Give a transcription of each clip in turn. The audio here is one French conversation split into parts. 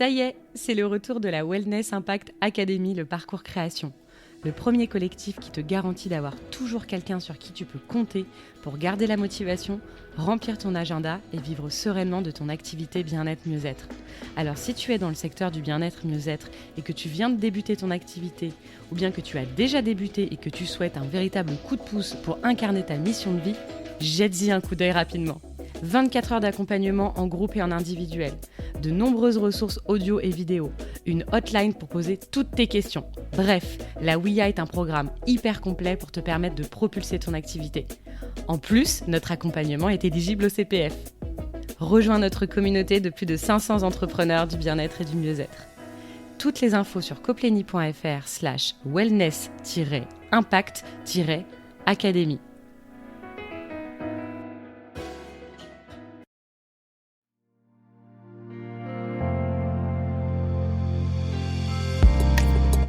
Ça y est, c'est le retour de la Wellness Impact Academy, le parcours création. Le premier collectif qui te garantit d'avoir toujours quelqu'un sur qui tu peux compter pour garder la motivation, remplir ton agenda et vivre sereinement de ton activité bien-être mieux-être. Alors si tu es dans le secteur du bien-être mieux-être et que tu viens de débuter ton activité, ou bien que tu as déjà débuté et que tu souhaites un véritable coup de pouce pour incarner ta mission de vie, jette-y un coup d'œil rapidement. 24 heures d'accompagnement en groupe et en individuel, de nombreuses ressources audio et vidéo, une hotline pour poser toutes tes questions. Bref, la WIA est un programme hyper complet pour te permettre de propulser ton activité. En plus, notre accompagnement est éligible au CPF. Rejoins notre communauté de plus de 500 entrepreneurs du bien-être et du mieux-être. Toutes les infos sur copleny.fr/wellness-impact-academy.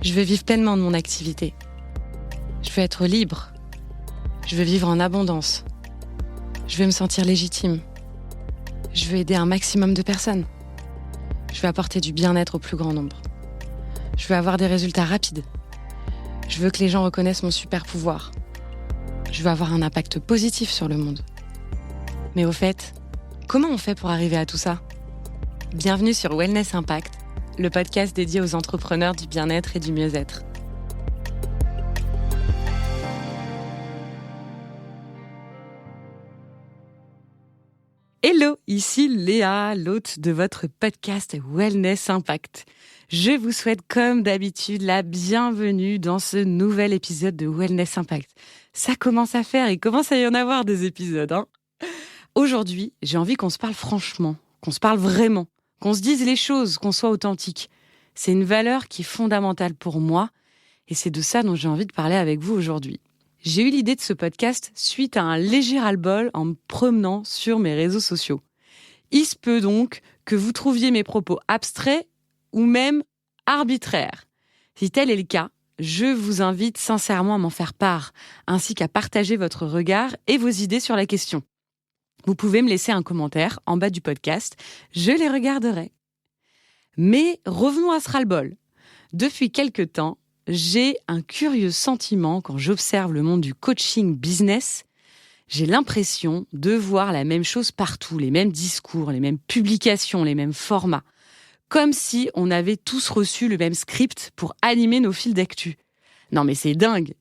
Je veux vivre pleinement de mon activité. Je veux être libre. Je veux vivre en abondance. Je veux me sentir légitime. Je veux aider un maximum de personnes. Je veux apporter du bien-être au plus grand nombre. Je veux avoir des résultats rapides. Je veux que les gens reconnaissent mon super pouvoir. Je veux avoir un impact positif sur le monde. Mais au fait, comment on fait pour arriver à tout ça ? Bienvenue sur Wellness Impact, le podcast dédié aux entrepreneurs du bien-être et du mieux-être. Hello, ici Léa, l'hôte de votre podcast Wellness Impact. Je vous souhaite comme d'habitude la bienvenue dans ce nouvel épisode de Wellness Impact. Ça commence à faire, il commence à y en avoir des épisodes, hein. Aujourd'hui, j'ai envie qu'on se parle franchement, qu'on se parle vraiment, qu'on se dise les choses, qu'on soit authentique. C'est une valeur qui est fondamentale pour moi et c'est de ça dont j'ai envie de parler avec vous aujourd'hui. J'ai eu l'idée de ce podcast suite à un léger ras-le-bol en me promenant sur mes réseaux sociaux. Il se peut donc que vous trouviez mes propos abstraits ou même arbitraires. Si tel est le cas, je vous invite sincèrement à m'en faire part, ainsi qu'à partager votre regard et vos idées sur la question. Vous pouvez me laisser un commentaire en bas du podcast, je les regarderai. Mais revenons à ce ras-le-bol. Depuis quelque temps, j'ai un curieux sentiment quand j'observe le monde du coaching business. J'ai l'impression de voir la même chose partout, les mêmes discours, les mêmes publications, les mêmes formats. Comme si on avait tous reçu le même script pour animer nos fils d'actu. Non mais c'est dingue.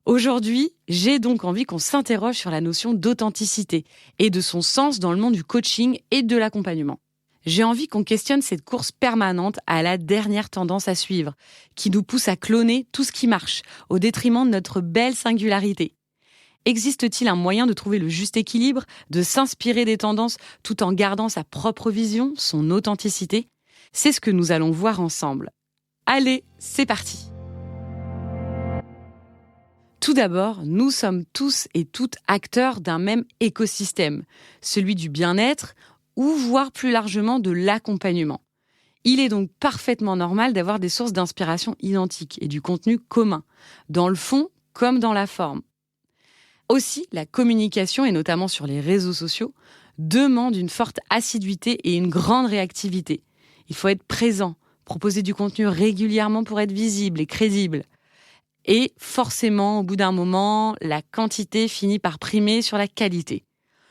Aujourd'hui, j'ai donc envie qu'on s'interroge sur la notion d'authenticité et de son sens dans le monde du coaching et de l'accompagnement. J'ai envie qu'on questionne cette course permanente à la dernière tendance à suivre, qui nous pousse à cloner tout ce qui marche, au détriment de notre belle singularité. Existe-t-il un moyen de trouver le juste équilibre, de s'inspirer des tendances tout en gardant sa propre vision, son authenticité ? C'est ce que nous allons voir ensemble. Allez, c'est parti ! Tout d'abord, nous sommes tous et toutes acteurs d'un même écosystème, celui du bien-être, ou voire plus largement de l'accompagnement. Il est donc parfaitement normal d'avoir des sources d'inspiration identiques et du contenu commun, dans le fond comme dans la forme. Aussi, la communication, et notamment sur les réseaux sociaux, demande une forte assiduité et une grande réactivité. Il faut être présent, proposer du contenu régulièrement pour être visible et crédible. Et forcément, au bout d'un moment, la quantité finit par primer sur la qualité.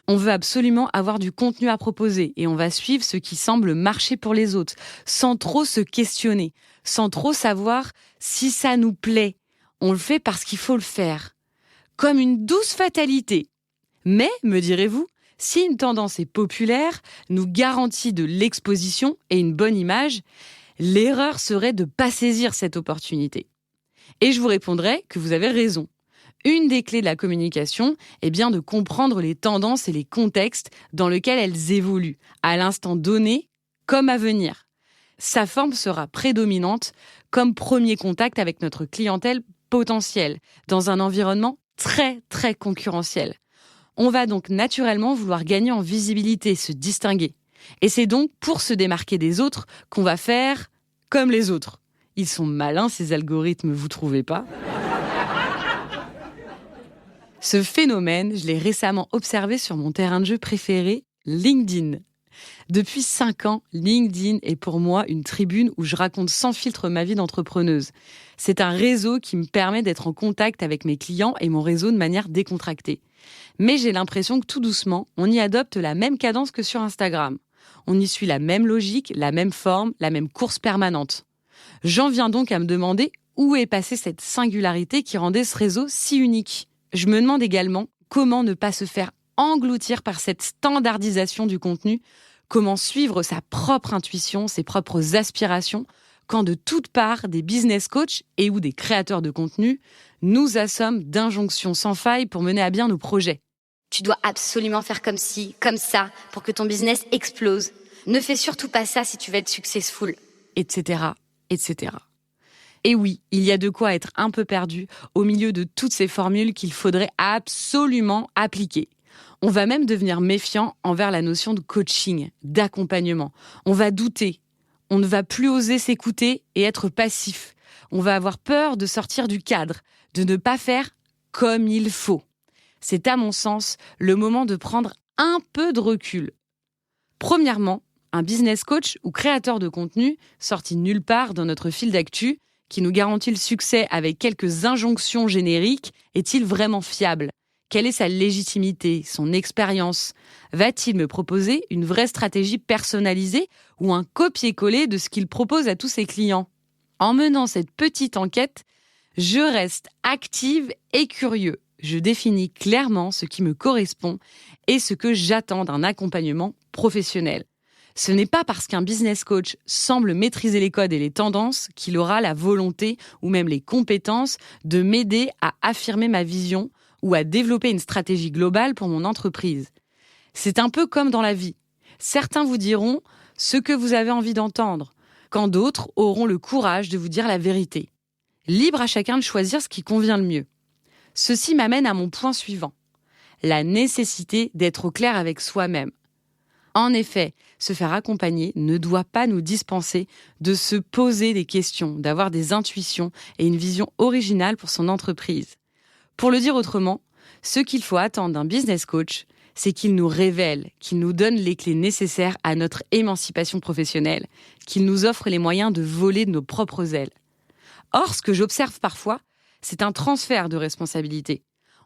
On veut absolument avoir du contenu à proposer et on va suivre ce qui semble marcher pour les autres, sans trop se questionner, sans trop savoir si ça nous plaît. On le fait parce qu'il faut le faire. Comme une douce fatalité. Mais, me direz-vous, si une tendance est populaire, nous garantit de l'exposition et une bonne image, l'erreur serait de ne pas saisir cette opportunité. Et je vous répondrai que vous avez raison. Une des clés de la communication est bien de comprendre les tendances et les contextes dans lesquels elles évoluent, à l'instant donné comme à venir. Sa forme sera prédominante comme premier contact avec notre clientèle potentielle, dans un environnement très, très concurrentiel. On va donc naturellement vouloir gagner en visibilité, se distinguer. Et c'est donc pour se démarquer des autres qu'on va faire comme les autres. Ils sont malins, ces algorithmes, vous trouvez pas ? Ce phénomène, je l'ai récemment observé sur mon terrain de jeu préféré, LinkedIn. Depuis 5 ans, LinkedIn est pour moi une tribune où je raconte sans filtre ma vie d'entrepreneuse. C'est un réseau qui me permet d'être en contact avec mes clients et mon réseau de manière décontractée. Mais j'ai l'impression que tout doucement, on y adopte la même cadence que sur Instagram. On y suit la même logique, la même forme, la même course permanente. J'en viens donc à me demander où est passée cette singularité qui rendait ce réseau si unique. Je me demande également comment ne pas se faire engloutir par cette standardisation du contenu, comment suivre sa propre intuition, ses propres aspirations, quand de toutes parts des business coachs et ou des créateurs de contenu nous assomment d'injonctions sans faille pour mener à bien nos projets. Tu dois absolument faire comme ci, comme ça, pour que ton business explose. Ne fais surtout pas ça si tu veux être successful. Etc., etc. Et oui, il y a de quoi être un peu perdu au milieu de toutes ces formules qu'il faudrait absolument appliquer. On va même devenir méfiant envers la notion de coaching, d'accompagnement. On va douter. On ne va plus oser s'écouter et être passif. On va avoir peur de sortir du cadre, de ne pas faire comme il faut. C'est à mon sens le moment de prendre un peu de recul. Premièrement, un business coach ou créateur de contenu sorti nulle part dans notre fil d'actu qui nous garantit le succès avec quelques injonctions génériques est-il vraiment fiable ? Quelle est sa légitimité, son expérience ? Va-t-il me proposer une vraie stratégie personnalisée ou un copier-coller de ce qu'il propose à tous ses clients ? En menant cette petite enquête, je reste active et curieux. Je définis clairement ce qui me correspond et ce que j'attends d'un accompagnement professionnel. Ce n'est pas parce qu'un business coach semble maîtriser les codes et les tendances qu'il aura la volonté ou même les compétences de m'aider à affirmer ma vision ou à développer une stratégie globale pour mon entreprise. C'est un peu comme dans la vie. Certains vous diront ce que vous avez envie d'entendre, quand d'autres auront le courage de vous dire la vérité. Libre à chacun de choisir ce qui convient le mieux. Ceci m'amène à mon point suivant, la nécessité d'être au clair avec soi-même. En effet, se faire accompagner ne doit pas nous dispenser de se poser des questions, d'avoir des intuitions et une vision originale pour son entreprise. Pour le dire autrement, ce qu'il faut attendre d'un business coach, c'est qu'il nous révèle, qu'il nous donne les clés nécessaires à notre émancipation professionnelle, qu'il nous offre les moyens de voler de nos propres ailes. Or, ce que j'observe parfois, c'est un transfert de responsabilité.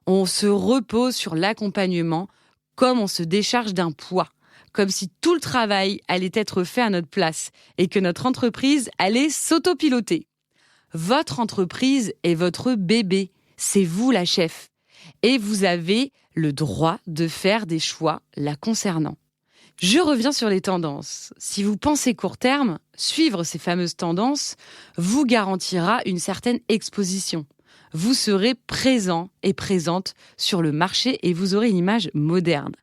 On se repose sur l'accompagnement comme on se décharge d'un poids, comme si tout le travail allait être fait à notre place et que notre entreprise allait s'autopiloter. Votre entreprise est votre bébé, c'est vous la chef. Et vous avez le droit de faire des choix la concernant. Je reviens sur les tendances. Si vous pensez court terme, suivre ces fameuses tendances vous garantira une certaine exposition. Vous serez présent et présente sur le marché et vous aurez une image moderne.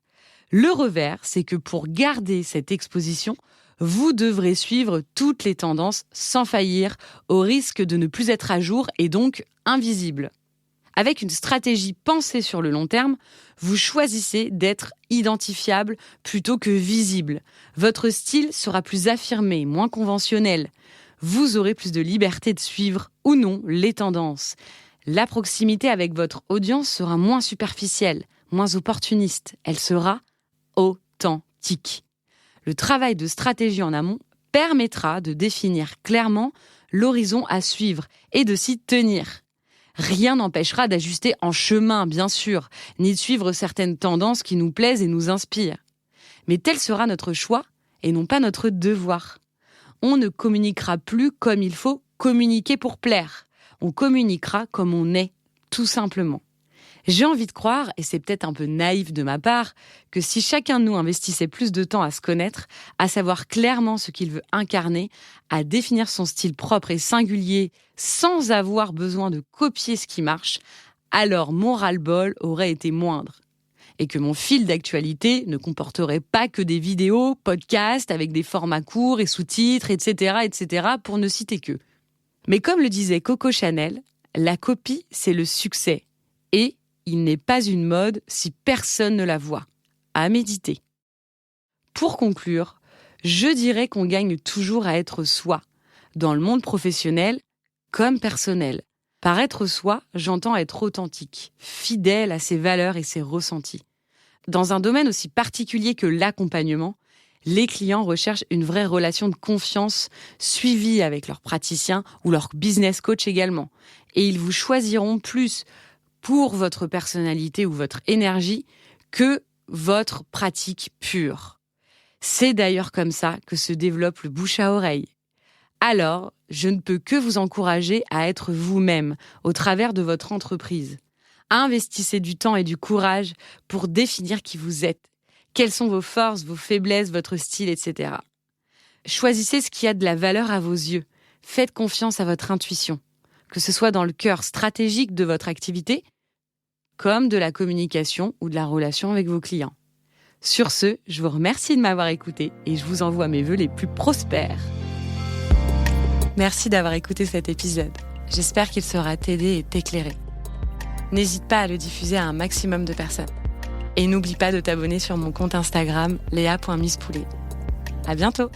Le revers, c'est que pour garder cette exposition, vous devrez suivre toutes les tendances sans faillir, au risque de ne plus être à jour et donc invisible. Avec une stratégie pensée sur le long terme, vous choisissez d'être identifiable plutôt que visible. Votre style sera plus affirmé, moins conventionnel. Vous aurez plus de liberté de suivre ou non les tendances. La proximité avec votre audience sera moins superficielle, moins opportuniste. Elle sera authentique. Le travail de stratégie en amont permettra de définir clairement l'horizon à suivre et de s'y tenir. Rien n'empêchera d'ajuster en chemin, bien sûr, ni de suivre certaines tendances qui nous plaisent et nous inspirent. Mais tel sera notre choix et non pas notre devoir. On ne communiquera plus comme il faut communiquer pour plaire. On communiquera comme on est, tout simplement. J'ai envie de croire, et c'est peut-être un peu naïf de ma part, que si chacun de nous investissait plus de temps à se connaître, à savoir clairement ce qu'il veut incarner, à définir son style propre et singulier sans avoir besoin de copier ce qui marche, alors mon ras-le-bol aurait été moindre. Et que mon fil d'actualité ne comporterait pas que des vidéos, podcasts avec des formats courts et sous-titres, etc., pour ne citer que. Mais comme le disait Coco Chanel, la copie, c'est le succès. Et il n'est pas une mode si personne ne la voit. À méditer. Pour conclure, je dirais qu'on gagne toujours à être soi, dans le monde professionnel comme personnel. Par être soi, j'entends être authentique, fidèle à ses valeurs et ses ressentis. Dans un domaine aussi particulier que l'accompagnement, Les clients recherchent une vraie relation de confiance suivie avec leur praticien ou leur business coach également. Et ils vous choisiront plus pour votre personnalité ou votre énergie que votre pratique pure. C'est d'ailleurs comme ça que se développe le bouche à oreille. Alors, je ne peux que vous encourager à être vous-même au travers de votre entreprise. Investissez du temps et du courage pour définir qui vous êtes. Quelles sont vos forces, vos faiblesses, votre style, etc. Choisissez ce qui a de la valeur à vos yeux. Faites confiance à votre intuition, que ce soit dans le cœur stratégique de votre activité, comme de la communication ou de la relation avec vos clients. Sur ce, je vous remercie de m'avoir écouté et je vous envoie mes vœux les plus prospères. Merci d'avoir écouté cet épisode. J'espère qu'il saura t'aider et t'éclairer. N'hésite pas à le diffuser à un maximum de personnes. Et n'oublie pas de t'abonner sur mon compte Instagram léa.misspoulet. À bientôt!